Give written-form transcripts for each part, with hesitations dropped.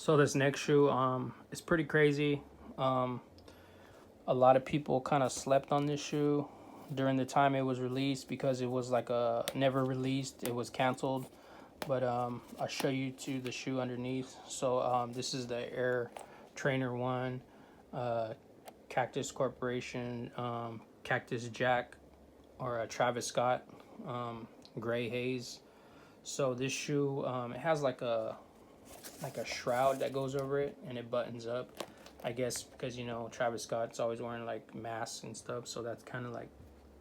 So this next shoe, is pretty crazy. Um, a lot of people kind of slept on this shoe during the time it was released because it was like a never released. It was canceled. But I'll show you to the shoe underneath. So this is the Air Trainer One, uh, Cactus Corporation, Cactus Jack, or Travis Scott, um, Gray Haze. So this shoe, it has like a shroud that goes over it and it buttons up. I guess because Travis Scott's always wearing like masks and stuff, so that's kind of like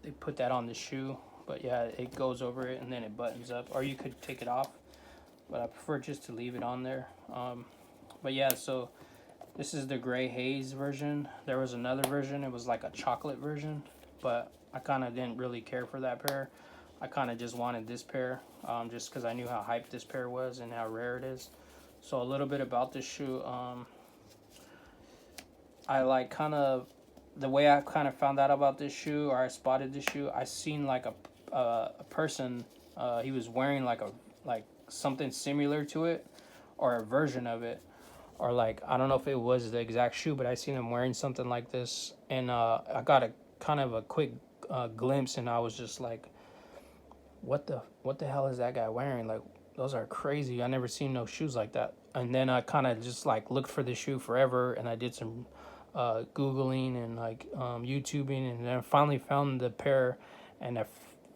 they put that on the shoe. But yeah, it goes over it and then it buttons up, or you could take it off. But I prefer just to leave it on there. But yeah, so this is the Gray Haze version. There was another version. It was like a chocolate version, but I kind of didn't really care for that pair. I kind of just wanted this pair, just because I knew how hyped this pair was and how rare it is. So a little bit about this shoe. I like kind of the way I kind of found out about this shoe, or I spotted this shoe. I seen like a person. He was wearing like something similar to it, or a version of it, or like I don't know if it was the exact shoe, but I seen him wearing something like this, and I got a kind of a quick glimpse, and I was just like, what the hell is that guy wearing? Like, those are crazy. I never seen no shoes like that. And then I kind of just like looked for the shoe forever, and I did some googling and like YouTubing, and then I finally found the pair, and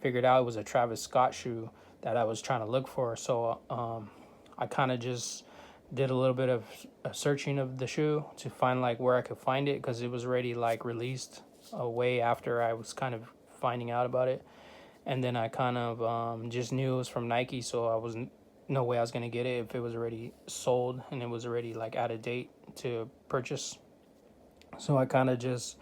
figured out it was a Travis Scott shoe that I was trying to look for. So I kind of just did a little bit of searching of the shoe to find like where I could find it, because it was already like released way after I was kind of finding out about it. And then I kind of just knew it was from Nike, so I was no way I was gonna get it if it was already sold and it was already like out of date to purchase. So I kind of just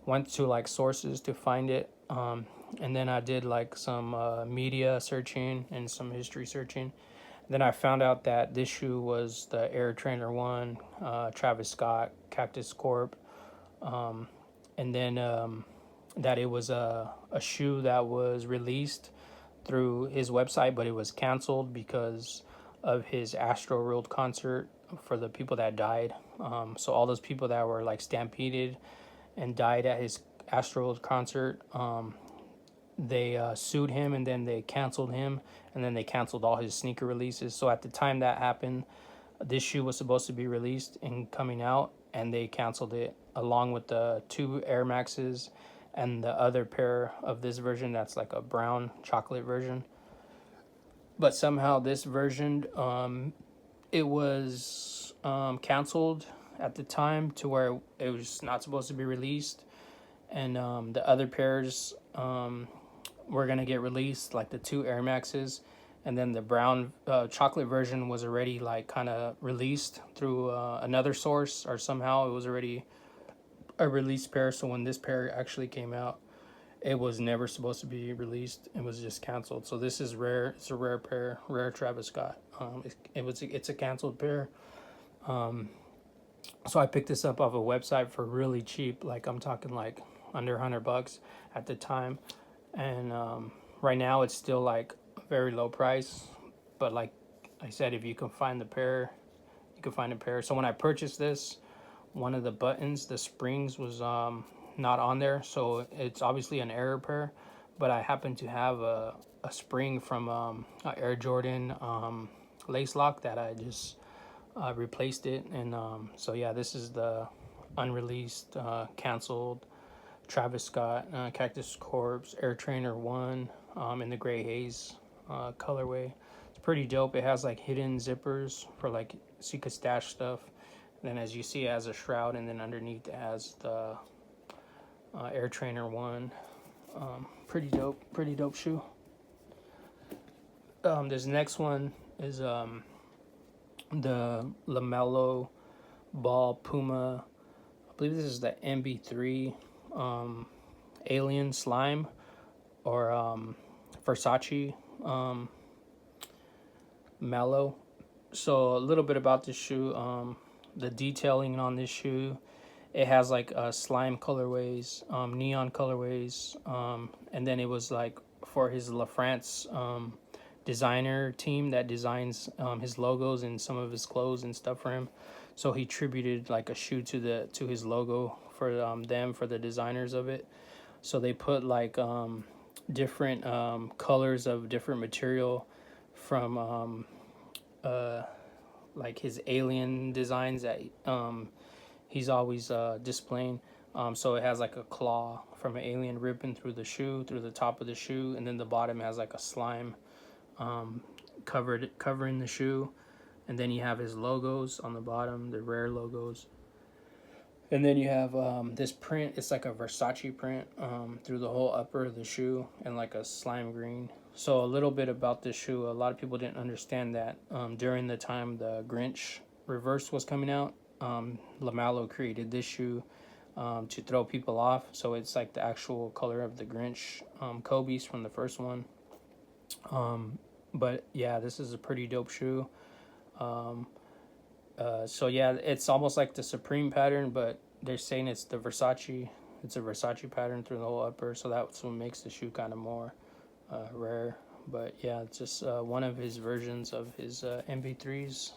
went to like sources to find it, and then I did like some media searching and some history searching. Then I found out that this shoe was the Air Trainer One, Travis Scott, Cactus Corp, and then that it was a shoe that was released through his website, but it was canceled because of his Astroworld concert for the people that died. So all those people that were like stampeded and died at his Astroworld concert, they sued him, and then they canceled him, and then they canceled all his sneaker releases. So at the time that happened, this shoe was supposed to be released and coming out, and they canceled it along with the two Air Maxes and the other pair of this version that's like a brown chocolate version. But somehow this version, it was canceled at the time to where it was not supposed to be released, and the other pairs were gonna get released, like the two Air Maxes, and then the brown chocolate version was already like kind of released through another source, or somehow it was already a released pair. So when this pair actually came out, it was never supposed to be released. It was just canceled. So this is rare. It's a rare pair, rare Travis Scott. It's a canceled pair. So I picked this up off a website for really cheap. Like, I'm talking like under $100 at the time, and right now it's still like a very low price. But like I said, if you can find the pair, you can find a pair. So when I purchased this, one of the buttons, the springs, was not on there, so it's obviously an error pair. But I happen to have a spring from a Air Jordan lace lock that I just replaced it. And so yeah, this is the unreleased, canceled Travis Scott Cactus Corpse Air Trainer One in the Gray Haze colorway. It's pretty dope. It has like hidden zippers for like so you could stash stuff. And then as you see, it has a shroud, and then underneath it has the Air Trainer One. Pretty dope shoe. This next one is the LaMelo Ball Puma. I believe this is the MB3 Alien Slime, or Versace Mellow. So a little bit about this shoe. The detailing on this shoe, it has like slime colorways, neon colorways, and then it was like for his La France designer team that designs his logos and some of his clothes and stuff for him. So he tributed like a shoe to his logo for them, for the designers of it. So they put like different colors of different material from like his alien designs that he's always displaying. So it has like a claw from an alien ripping through the shoe, through the top of the shoe, and then the bottom has like a slime covering the shoe. And then you have his logos on the bottom, the rare logos. And then you have this print. It's like a Versace print through the whole upper of the shoe, and like a slime green. So a little bit about this shoe. A lot of people didn't understand that during the time the Grinch reverse was coming out, LaMelo created this shoe to throw people off. So it's like the actual color of the Grinch Kobe's from the first one. But yeah, this is a pretty dope shoe. So yeah, it's almost like the Supreme pattern, but they're saying it's the Versace. It's a Versace pattern through the whole upper, so that's what makes the shoe kind of more rare. But yeah, it's just one of his versions of his MV3s.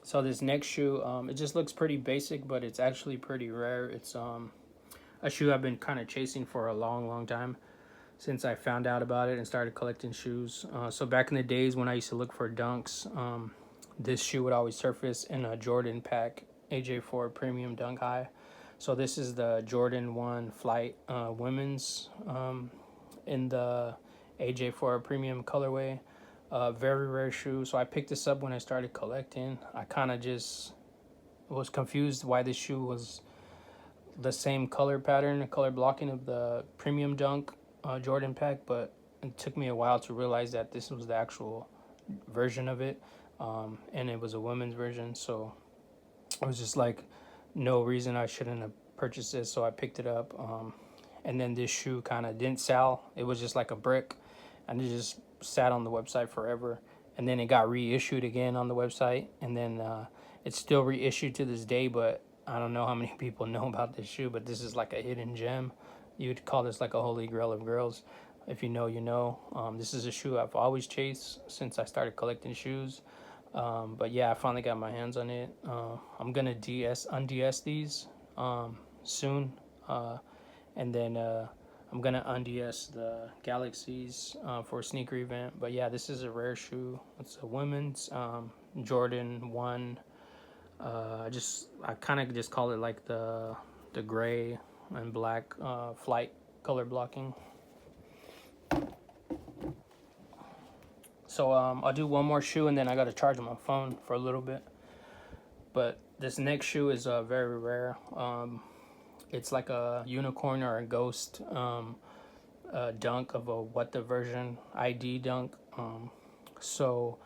So this next shoe, it just looks pretty basic, but it's actually pretty rare. It's a shoe I've been kind of chasing for a long time, since I found out about it and started collecting shoes. So back in the days when I used to look for dunks, this shoe would always surface in a Jordan pack, AJ4 Premium Dunk High. So this is the Jordan 1 Flight women's in the AJ4 Premium colorway. Very rare shoe. So I picked this up when I started collecting. I kind of just was confused why this shoe was the same color pattern, color blocking of the Premium Dunk Jordan pack, but it took me a while to realize that this was the actual version of it, and it was a women's version. So it was just like no reason I shouldn't have purchased this, so I picked it up. And then this shoe kind of didn't sell. It was just like a brick, and it just sat on the website forever. And then it got reissued again on the website, and then it's still reissued to this day. But I don't know how many people know about this shoe, but this is like a hidden gem. You'd call this like a holy grail of girls. If you know, you know. This is a shoe I've always chased since I started collecting shoes. But yeah, I finally got my hands on it. I'm gonna unds these soon, and then I'm gonna unds the Galaxies for a sneaker event. But yeah, this is a rare shoe. It's a women's Jordan 1. I kind of just call it like the gray and black flight color blocking. So I'll do one more shoe, and then I got to charge my phone for a little bit. But this next shoe is very rare. It's like a unicorn or a ghost dunk of a What the version ID dunk. So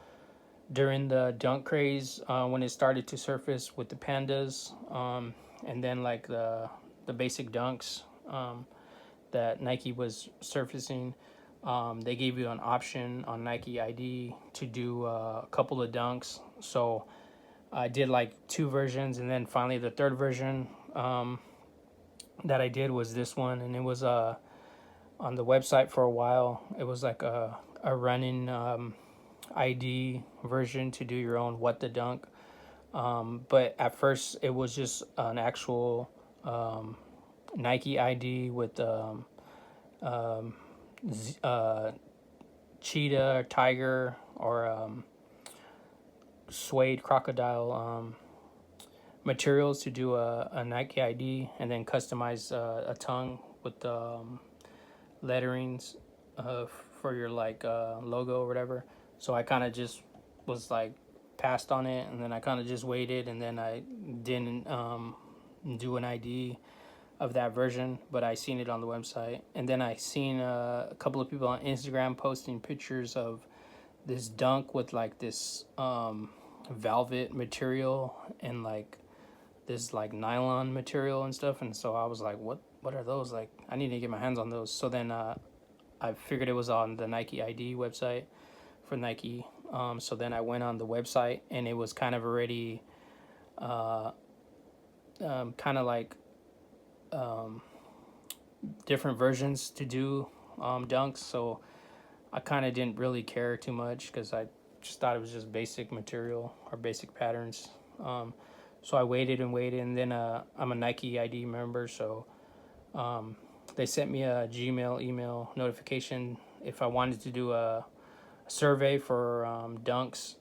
during the dunk craze, when it started to surface with the pandas, and then like the basic dunks that Nike was surfacing, they gave you an option on Nike ID to do a couple of dunks. So I did like 2 versions, and then finally the third version that I did was this one, and it was on the website for a while. It was like a running ID version to do your own What the Dunk. But at first it was just an actual Nike ID with cheetah or tiger or suede crocodile materials to do a Nike ID, and then customize a tongue with the letterings for your like logo or whatever. So I kind of just was like passed on it, and then I kind of just waited, and then I didn't do an ID of that version, but I seen it on the website. And then I seen a couple of people on Instagram posting pictures of this dunk with like this velvet material and like this like nylon material and stuff. And so I was like, what are those? Like, I need to get my hands on those. So then I figured it was on the Nike ID website for Nike. So then I went on the website, and it was kind of already kind of like different versions to do dunks, so I kind of didn't really care too much because I just thought it was just basic material or basic patterns. So I waited and waited, and then I'm a Nike ID member, so they sent me a Gmail email notification if I wanted to do a survey for dunks,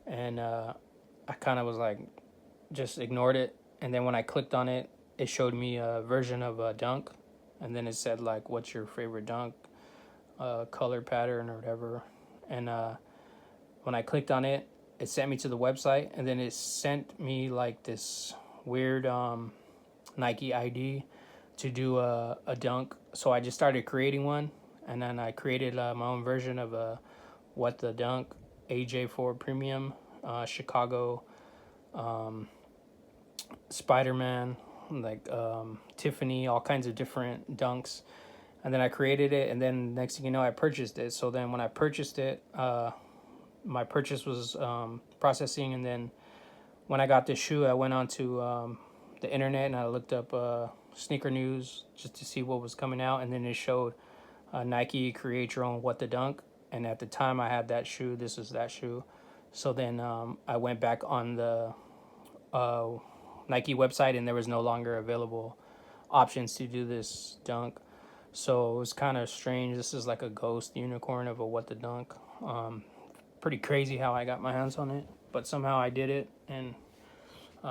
and I kind of was like, just ignored it. And then when I clicked on it, it showed me a version of a dunk, and then it said like, "What's your favorite dunk, color pattern or whatever?" And when I clicked on it, it sent me to the website, and then it sent me like this weird Nike ID to do a dunk. So I just started creating one, and then I created my own version of a what the dunk AJ4 Premium, Chicago, Spider-Man, like Tiffany, all kinds of different dunks. And then I created it, and then next thing you know, I purchased it. So then when I purchased it, my purchase was processing, and then when I got this shoe, I went onto the internet and I looked up sneaker news just to see what was coming out, and then it showed Nike create your own what the dunk. And at the time I had that shoe, this is that shoe. So then I went back on the Nike website, and there was no longer available options to do this dunk. So it was kind of strange. This is like a ghost unicorn of a what the dunk. Pretty crazy how I got my hands on it, but somehow I did it, and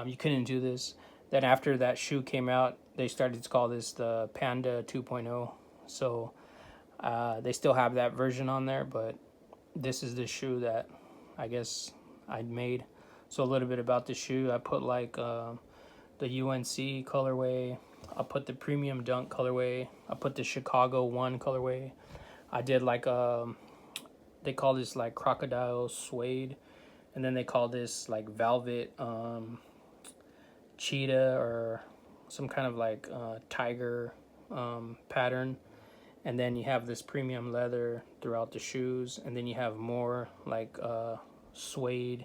you couldn't do this. Then after that shoe came out, they started to call this the Panda 2.0. So they still have that version on there, but this is the shoe that I guess I made. So a little bit about the shoe. I put like the UNC colorway. I put the premium dunk colorway. I put the Chicago 1 colorway. I did like they call this like crocodile suede, and then they call this like velvet cheetah or some kind of like tiger pattern. And then you have this premium leather throughout the shoes, and then you have more like suede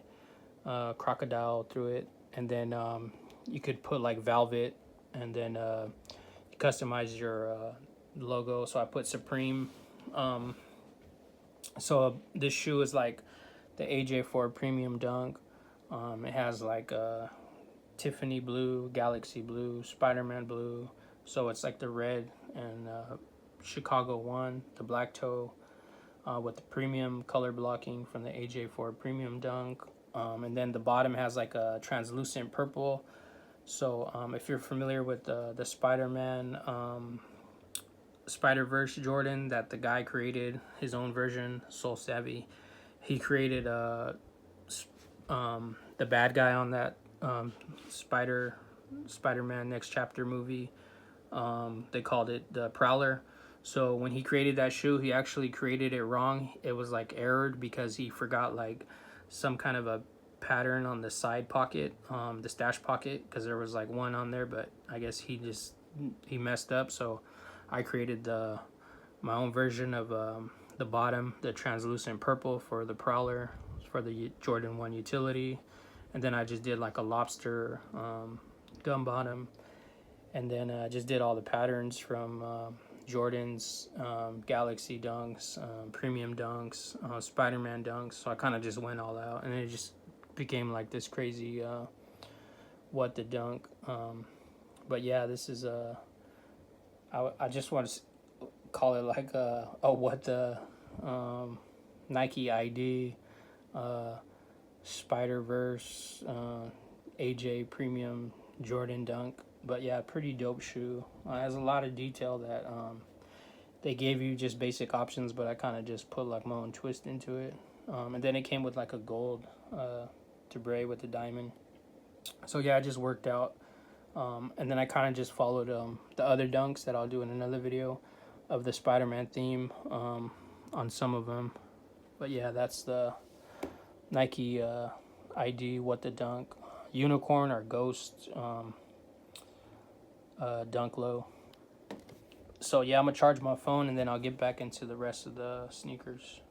crocodile through it, and then you could put like velvet, and then you customize your logo. So I put Supreme. So this shoe is like the AJ4 Premium Dunk. It has like Tiffany blue, Galaxy blue, Spider-Man blue. So it's like the red and Chicago 1, the black toe, with the premium color blocking from the AJ4 Premium Dunk. And then the bottom has like a translucent purple. So if you're familiar with the Spider-Man Spider-Verse Jordan that the guy created, his own version, Soul Savvy, he created the bad guy on that Spider-Man Next Chapter movie. They called it the Prowler. So when he created that shoe, he actually created it wrong. It was like errored because he forgot like some kind of a pattern on the side pocket, the stash pocket, because there was like one on there, but I guess he messed up. So I created my own version of the bottom, the translucent purple for the Prowler, for the Jordan 1 utility, and then I just did like a lobster gum bottom, and then I just did all the patterns from Jordan's Galaxy dunks, premium dunks, Spider-Man dunks. So I kind of just went all out, and it just became like this crazy what the dunk. But yeah, this is I just want to call it like a what the Nike ID Spider-Verse AJ Premium Jordan Dunk. But yeah, pretty dope shoe. It has a lot of detail that they gave you just basic options, but I kind of just put like my own twist into it. And then it came with like a gold debray with the diamond. So yeah, I just worked out. And then I kind of just followed the other dunks that I'll do in another video of the Spider-Man theme on some of them. But yeah, that's the Nike ID what the dunk unicorn or ghost dunk low. So yeah, I'm gonna charge my phone, and then I'll get back into the rest of the sneakers.